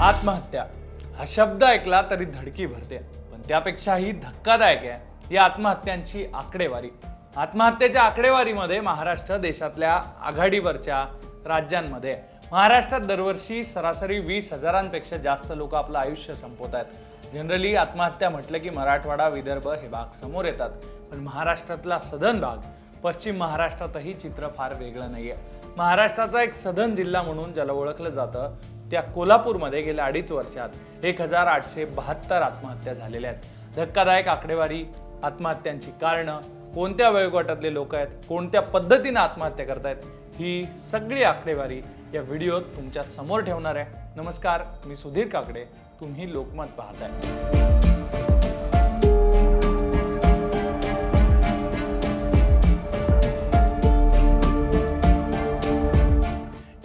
आत्महत्या हा शब्द ऐकला तरी धडकी भरते, पण त्यापेक्षाही धक्कादायक आहे या आत्महत्यांची आकडेवारी. आत्महत्येच्या आकडेवारीमध्ये महाराष्ट्र देशातल्या आघाडीवरच्या राज्यांमध्ये आहे. महाराष्ट्रात दरवर्षी सरासरी 20,000पेक्षा जास्त लोक आपलं आयुष्य संपवत आहेत. जनरली आत्महत्या म्हटलं की मराठवाडा, विदर्भ हे भाग समोर येतात, पण महाराष्ट्रातला सदन भाग, पश्चिम महाराष्ट्रातही चित्र फार वेगळं नाहीये. महाराष्ट्राचा एक सदन जिल्हा म्हणून ज्याला ओळखलं जातं, त्या कोल्हापूरमध्ये गेल्या 2.5 वर्षात 1,872 आत्महत्या झालेल्या आहेत. धक्कादायक आकडेवारी, आत्महत्यांची कारणं, कोणत्या वयोगटातले लोक आहेत, कोणत्या पद्धतीने आत्महत्या करतायत, ही सगळी आकडेवारी या व्हिडिओत तुमच्या समोर ठेवणार आहे. नमस्कार, मी सुधीर काकडे, तुम्ही लोकमत पाहताय.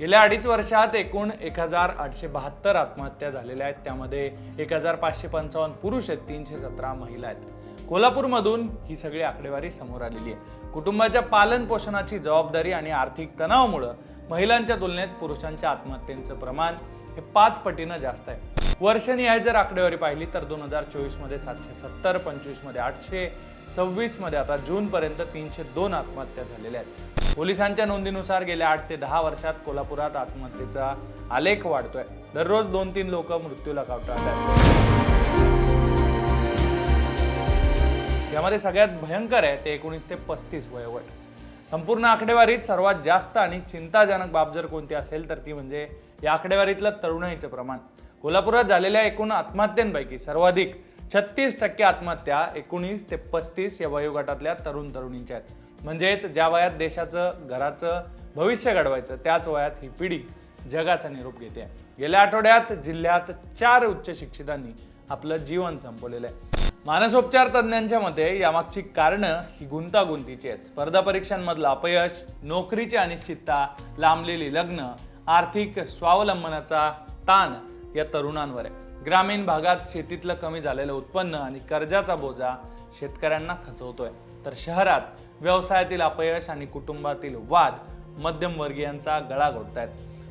गेल्या 2.5 वर्षात एकूण 1,872 आत्महत्या झालेल्या आहेत. त्यामध्ये 1,555 पुरुष आहेत, 317 महिला आहेत. कोल्हापूरमधून ही सगळी आकडेवारी समोर आलेली आहे. कुटुंबाच्या पालन पोषणाची जबाबदारी आणि आर्थिक तणावामुळे महिलांच्या तुलनेत पुरुषांच्या आत्महत्येचं प्रमाण हे 5 पटीनं जास्त आहे. वर्षनिहाय जर आकडेवारी पाहिली तर 2024 मध्ये 770, 25 मध्ये 800, 26 मध्ये आता जून पर्यंत 302 आत्महत्या झालेल्या आहेत. पोलिसांच्या नोंदीनुसार गेल्या 8 ते 10 वर्षात कोल्हापुरात आत्महत्येचा आलेख वाढतोय. दररोज 2-3 लोक मृत्यूला कावतात आहेत. यामध्ये सगळ्यात भयंकर आहे ते 19 ते 35 वयोगट. संपूर्ण आकडेवारीत सर्वात जास्त आणि चिंताजनक बाब जर कोणती असेल तर ती म्हणजे या आकडेवारीतलं तरुणाईचं प्रमाण. कोल्हापुरात झालेल्या एकूण आत्महत्यांपैकी सर्वाधिक 36% आत्महत्या 19 ते 35 या वयोगटातल्या तरुणींच्या आहेत. म्हणजेच ज्या वयात देशाचं, घराचं भविष्य घडवायचं त्याच वयात ही पिढी जगाचा निरोप घेते. गेल्या आठवड्यात जिल्ह्यात 4 उच्च शिक्षितांनी आपलं जीवन संपवलेलं आहे. मानसोपचार तज्ज्ञांच्या मते यामागची कारणं ही गुंतागुंतीची आहेत. स्पर्धा परीक्षांमधलं अपयश, नोकरीची अनिश्चितता, लांबलेली लग्न, आर्थिक स्वावलंबनाचा ताण या तरुणांवर आहे. ग्रामीण भागात शेतीतलं कमी झालेलं उत्पन्न आणि कर्जाचा बोजा शेतकऱ्यांना खचवतोय, तर शहरात व्यवसायातील अपयश आणि कुटुंबातील वाद मध्यमवर्गीयांचा गळा घोटतायत.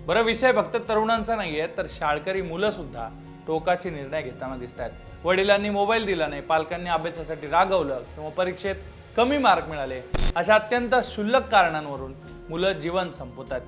बरं, विषय फक्त तरुणांचा नाहीये, तर शाळकरी मुलं सुद्धा टोकाचे निर्णय घेताना दिसत आहेत. वडिलांनी मोबाईल दिला नाही, पालकांनी अभ्यासासाठी रागवलं किंवा परीक्षेत कमी मार्क मिळाले, अशा अत्यंत क्षुल्लक कारणांवरून मुलं जीवन संपवतात.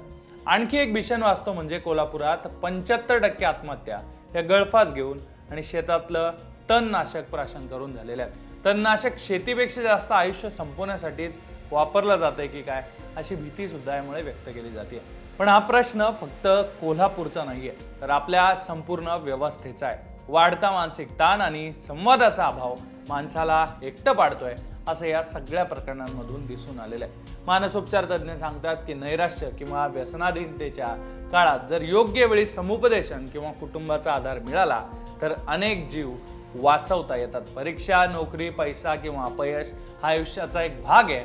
आणखी एक भीषण वास्तव म्हणजे कोल्हापुरात 75% आत्महत्या या गळफास घेऊन आणि शेतातलं तणनाशक प्राशन करून झालेल्या आहेत. तणनाशक शेतीपेक्षा जास्त आयुष्य संपवण्यासाठीच वापरलं जातंय की काय, अशी भीती सुद्धा यामुळे व्यक्त केली जाते. पण हा प्रश्न फक्त कोल्हापूरचा नाहीये, तर आपल्या संपूर्ण व्यवस्थेचा आहे. वाढता मानसिक ताण आणि संवादाचा अभाव माणसाला एकटं पाडतोय, असं या सगळ्या प्रकरणांमधून दिसून आलेलं आहे. मानसोपचार तज्ज्ञ सांगतात की नैराश्य किंवा व्यसनाधीनतेच्या काळात जर योग्य वेळी समुपदेशन किंवा कुटुंबाचा आधार मिळाला तर अनेक जीव वाचवता येतात. परीक्षा, नोकरी, पैसा किंवा अपयश हा आयुष्याचा एक भाग आहे,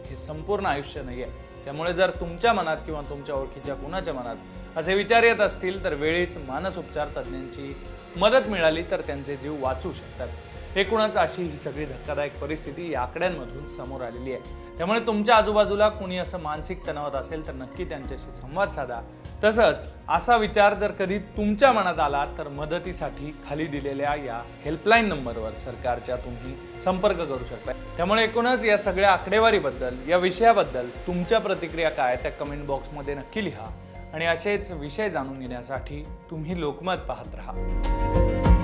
हे संपूर्ण आयुष्य नाहीये. त्यामुळे जर तुमच्या मनात किंवा तुमच्या ओळखीच्या कुणाच्या मनात असे विचार येत असतील तर वेळीच मानसोपचार तज्ज्ञांची मदत मिळाली तर त्यांचे जीव वाचू शकतात. एकूणच अशी ही सगळी धक्कादायक परिस्थिती या आकड्यांमधून समोर आलेली आहे. त्यामुळे तुमच्या आजूबाजूला कुणी असं मानसिक तणावात असेल तर नक्की त्यांच्याशी संवाद साधा. तसंच असा विचार जर कधी तुमच्या मनात आला तर मदतीसाठी खाली दिलेल्या या हेल्पलाईन नंबरवर सरकारच्या तुम्ही संपर्क करू शकता. त्यामुळे एकूणच या सगळ्या आकडेवारीबद्दल, या विषयाबद्दल तुमच्या प्रतिक्रिया काय त्या कमेंट बॉक्समध्ये नक्की लिहा. आणि असेच विषय जाणून घेण्यासाठी तुम्ही लोकमत पाहत राहा.